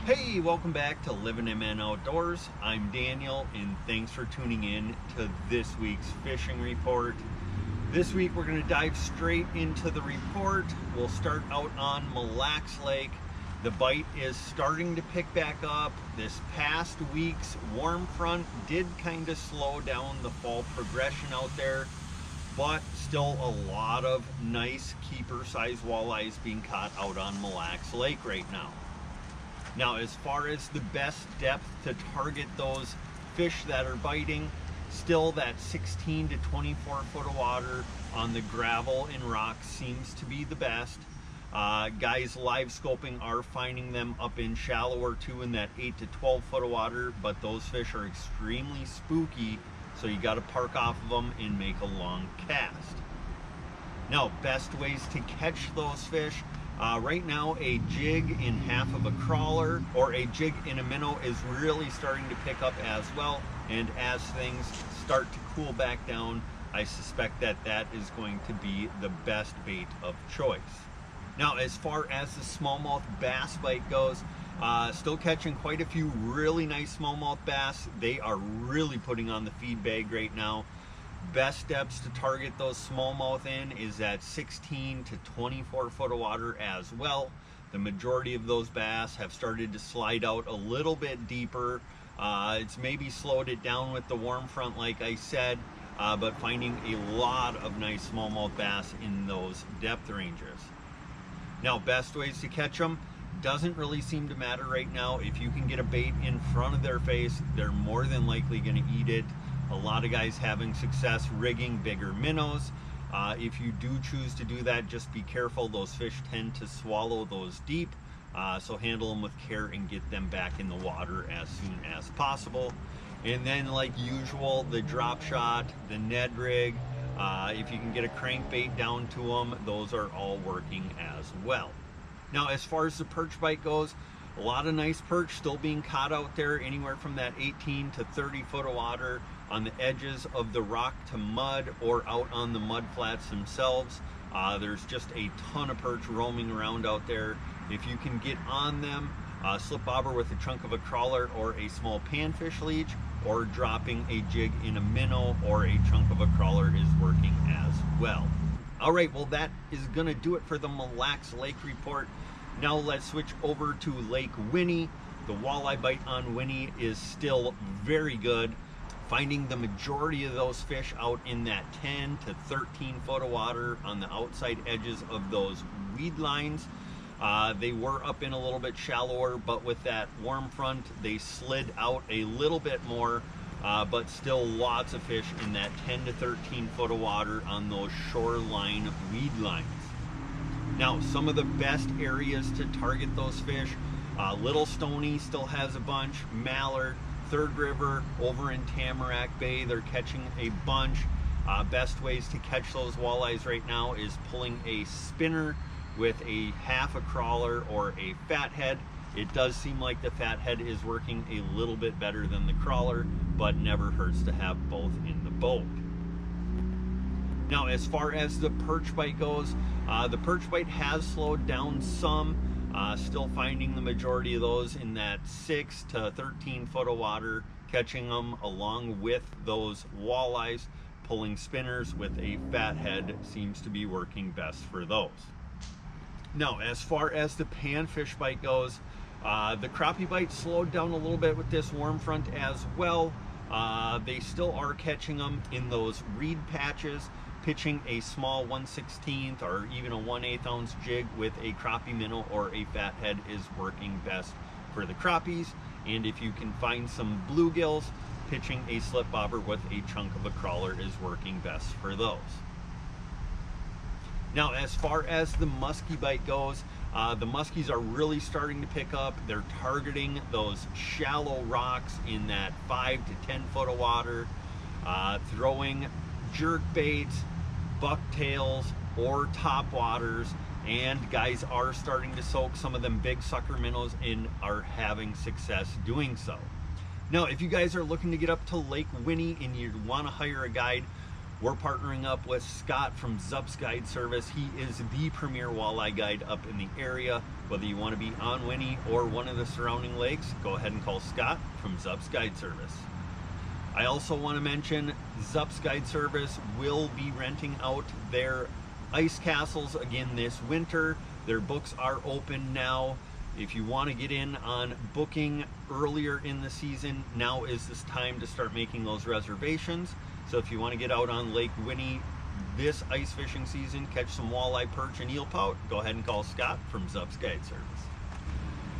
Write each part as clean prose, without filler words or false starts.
Hey, welcome back to Livin MN Outdoors. I'm Daniel, and thanks for tuning in to this week's fishing report. This week we're going to dive straight into the report. We'll start out on Mille Lacs Lake. The bite is starting to pick back up. This past week's warm front did kind of slow down the fall progression out there, but still a lot of nice keeper-sized walleyes being caught out on Mille Lacs Lake right now. Now, as far as the best depth to target those fish that are biting, still that 16 to 24 foot of water on the gravel and rocks seems to be the best. Guys live scoping are finding them up in shallower too, in that 8 to 12 foot of water, but those fish are extremely spooky, so you got to park off of them and make a long cast. Now, best ways to catch those fish. Right now, a jig in half of a crawler or a jig in a minnow is really starting to pick up as well. And as things start to cool back down, I suspect that that is going to be the best bait of choice. Now, as far as the smallmouth bass bite goes, still catching quite a few really nice smallmouth bass. They are really putting on the feed bag right now. Best depths to target those smallmouth in is at 16 to 24 foot of water as well. The majority of those bass have started to slide out a little bit deeper. It's maybe slowed it down with the warm front, like I said, but finding a lot of nice smallmouth bass in those depth ranges. Now, best ways to catch them doesn't really seem to matter right now. If you can get a bait in front of their face, they're more than likely going to eat it. A lot of guys having success rigging bigger minnows. If you do choose to do that, just be careful. Those fish tend to swallow those deep, so handle them with care and get them back in the water as soon as possible. And then, like usual, the drop shot, the Ned rig, if you can get a crankbait down to them, those are all working as well. Now, as far as the perch bite goes, a lot of nice perch still being caught out there, anywhere from that 18 to 30 foot of water on the edges of the rock to mud or out on the mud flats themselves. There's just a ton of perch roaming around out there. If you can get on them, slip bobber with a chunk of a crawler or a small panfish leech, or dropping a jig in a minnow or a chunk of a crawler is working as well. All right, well, that is gonna do it for the Mille Lacs Lake report. Now let's switch over to Lake Winnie. The walleye bite on Winnie is still very good. Finding the majority of those fish out in that 10 to 13 foot of water on the outside edges of those weed lines. They were up in a little bit shallower, but with that warm front, they slid out a little bit more, but still lots of fish in that 10 to 13 foot of water on those shoreline weed lines. Now, some of the best areas to target those fish, Little Stony still has a bunch, Mallard, Third River over in Tamarack Bay, they're catching a bunch. Best ways to catch those walleyes right now is pulling a spinner with a half a crawler or a fathead. It does seem like the fathead is working a little bit better than the crawler, but never hurts to have both in the boat. Now, as far as the perch bite goes, the perch bite has slowed down some. Still finding the majority of those in that 6 to 13 foot of water, catching them along with those walleyes. Pulling spinners with a fathead seems to be working best for those. Now, as far as the panfish bite goes, the crappie bite slowed down a little bit with this warm front as well. They still are catching them in those reed patches. Pitching a small 1/16 or even a 1/8 ounce jig with a crappie minnow or a fathead is working best for the crappies. And if you can find some bluegills, pitching a slip bobber with a chunk of a crawler is working best for those. Now, as far as the muskie bite goes, the muskies are really starting to pick up. They're targeting those shallow rocks in that 5 to 10 foot of water, throwing jerk baits, bucktails, or topwaters, and guys are starting to soak some of them big sucker minnows and are having success doing so. Now, if you guys are looking to get up to Lake Winnie and you want to hire a guide, We're partnering up with Scott from zupsguideservice. He is the premier walleye guide up in the area. Whether you want to be on Winnie or one of the surrounding lakes, go ahead and call Scott from zupsguideservice. I also want to mention zupsguideservice will be renting out their ice castles again this winter. Their books are open now. If you want to get in on booking earlier in the season, now is this time to start making those reservations. So if you want to get out on Lake Winnie this ice fishing season, catch some walleye, perch, and eel pout, go ahead and call Scott from zupsguideservice.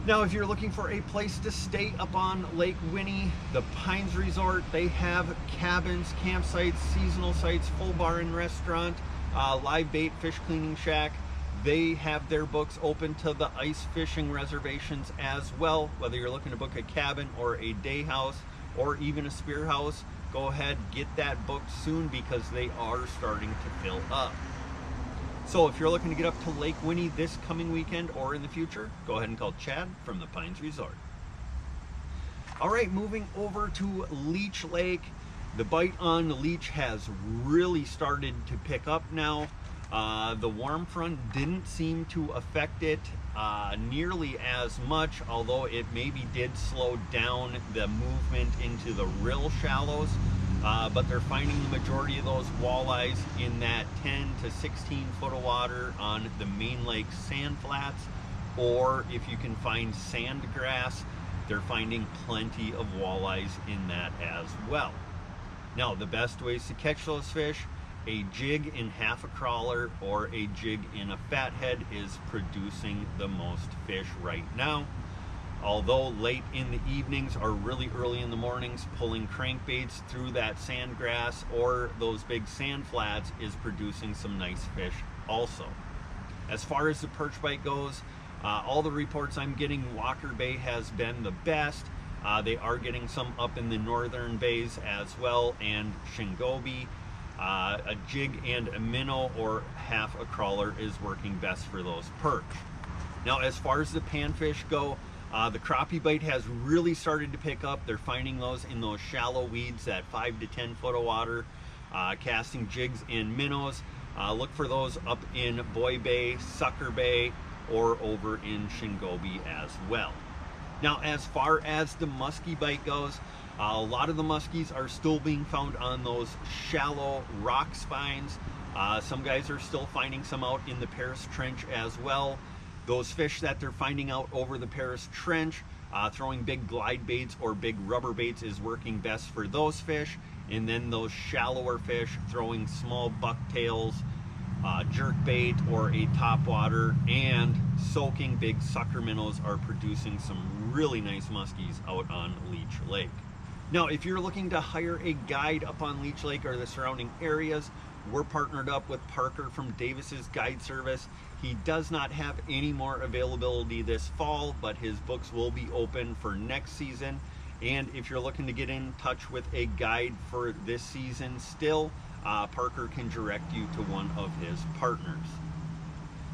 Now, if you're looking for a place to stay up on Lake Winnie, the Pines Resort, they have cabins, campsites, seasonal sites, full bar and restaurant, live bait, fish cleaning shack. They have their books open to the ice fishing reservations as well. Whether you're looking to book a cabin or a day house or even a spear house, go ahead, get that booked soon because they are starting to fill up. So if you're looking to get up to Lake Winnie this coming weekend or in the future, go ahead and call Chad from the Pines Resort. All right, moving over to Leech Lake. The bite on Leech has really started to pick up now. The warm front didn't seem to affect it nearly as much, although it maybe did slow down the movement into the real shallows. But they're finding the majority of those walleyes in that 10 to 16 foot of water on the main lake sand flats, or if you can find sand grass, they're finding plenty of walleyes in that as well. Now, the best ways to catch those fish, a jig in half a crawler or a jig in a fathead is producing the most fish right now. Although late in the evenings or really early in the mornings, pulling crankbaits through that sand grass or those big sand flats is producing some nice fish also. As far as the perch bite goes, all the reports I'm getting, Walker Bay has been the best. They are getting some up in the northern bays as well, and Shingobi. A jig and a minnow or half a crawler is working best for those perch. Now, as far as the panfish go, the crappie bite has really started to pick up. They're finding those in those shallow weeds at 5 to 10 foot of water, casting jigs and minnows. Look for those up in Boy Bay, Sucker Bay, or over in Shingobi as well. Now, as far as the muskie bite goes, a lot of the muskies are still being found on those shallow rock spines. Some guys are still finding some out in the Paris Trench as well. Those fish that they're finding out over the Paris Trench, throwing big glide baits or big rubber baits is working best for those fish. And then those shallower fish, throwing small bucktails, jerk bait or a topwater, and soaking big sucker minnows are producing some really nice muskies out on Leech Lake. Now, if you're looking to hire a guide up on Leech Lake or the surrounding areas, we're partnered up with Parker from Davis's Guide Service. He does not have any more availability this fall, but his books will be open for next season. And if you're looking to get in touch with a guide for this season still, Parker can direct you to one of his partners.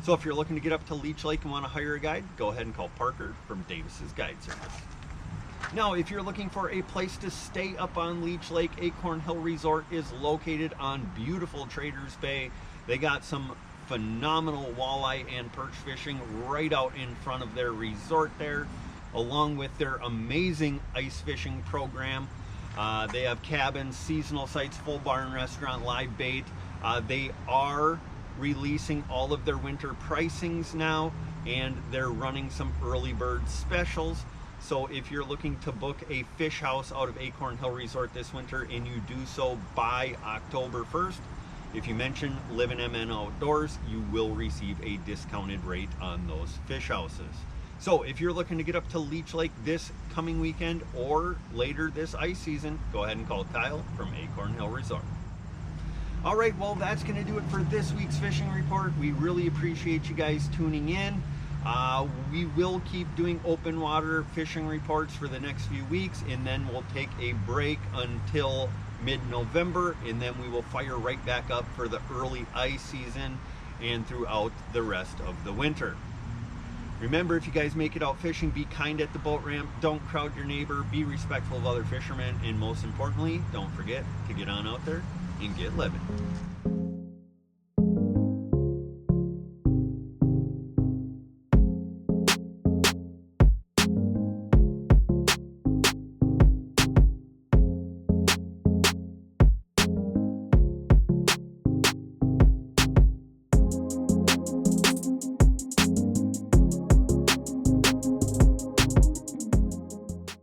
So if you're looking to get up to Leech Lake and want to hire a guide, go ahead and call Parker from Davis's Guide Service. Now, if you're looking for a place to stay up on Leech Lake, Acorn Hill Resort is located on beautiful Traders Bay. They got some phenomenal walleye and perch fishing right out in front of their resort there, along with their amazing ice fishing program. They have cabins, seasonal sites, full bar and restaurant, live bait. They are releasing all of their winter pricings now, and they're running some early bird specials. So if you're looking to book a fish house out of Acorn Hill Resort this winter and you do so by October 1st, if you mention Livin MN Outdoors, you will receive a discounted rate on those fish houses. So if you're looking to get up to Leech Lake this coming weekend or later this ice season, go ahead and call Kyle from Acorn Hill Resort. All right, well, that's going to do it for this week's fishing report. We really appreciate you guys tuning in. We will keep doing open water fishing reports for the next few weeks, and then we'll take a break until mid-November, and then we will fire right back up for the early ice season and throughout the rest of the winter. Remember, if you guys make it out fishing, be kind at the boat ramp, don't crowd your neighbor, be respectful of other fishermen, and most importantly, don't forget to get on out there and get living.